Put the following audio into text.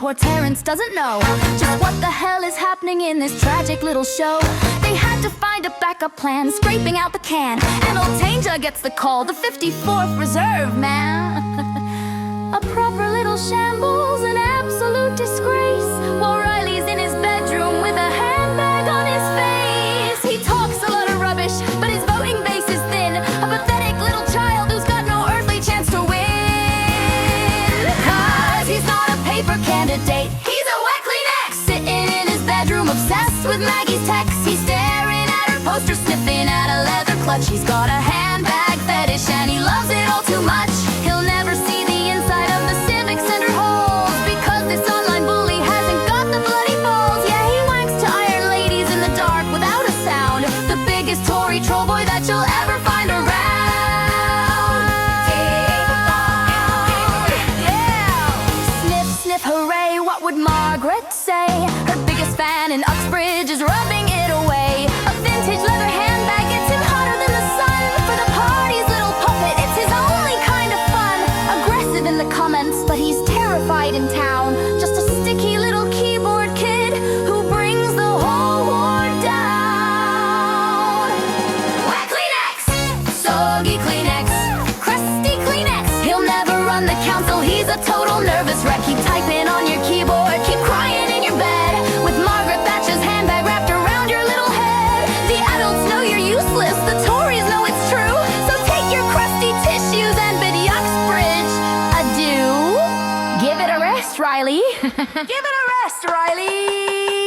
poor Terrence doesn't know just what the hell is happening in this tragic little show. They had to find a backup plan, scraping out the can. Anil Taneja gets the call, the 54th Reserve man. A proper little shambles, an absolute disgrace, while Riley's in his bedroom with a handbag on his face. He talks a lot of rubbish, but his voting base is thin. A pathetic little child who's got no earthly chance to win. 'Cause he's not a paper candidate, he's a wet Kleenex. Sitting in his bedroom, obsessed with Maggie's texts. He's staring at her poster, sniffing at a leather clutch. He's got a handbag fetish and he loves it all too much. He'll never see the inside of the Civic Centre halls, because this online bully hasn't got the bloody balls. Yeah, he wanks to iron ladies in the dark without a sound. The biggest Tory troll boy that you'll ever find around. Yeah. Sniff, sniff, hooray, what would Margaret say? Her biggest fan in Uxbridge is rubbing it away. A vintage leather handbag gets him hotter than the sun. For the party's little puppet, it's his only kind of fun. Aggressive in the comments, but he's terrified in town. Just a sticky little keyboard kid who brings the whole war down. Wet Kleenex, soggy Kleenex, crusty Kleenex. He'll never run the council, he's a total nervous wreck. Keep typing on your keyboard, keep crying in your bed, with Margaret Thatcher's handbag wrapped around your little head. The adults know you're useless, the Tories know it's true. So take your crusty tissues and bid Uxbridge adieu. Give it a rest, Riley. Give it a rest, Riley.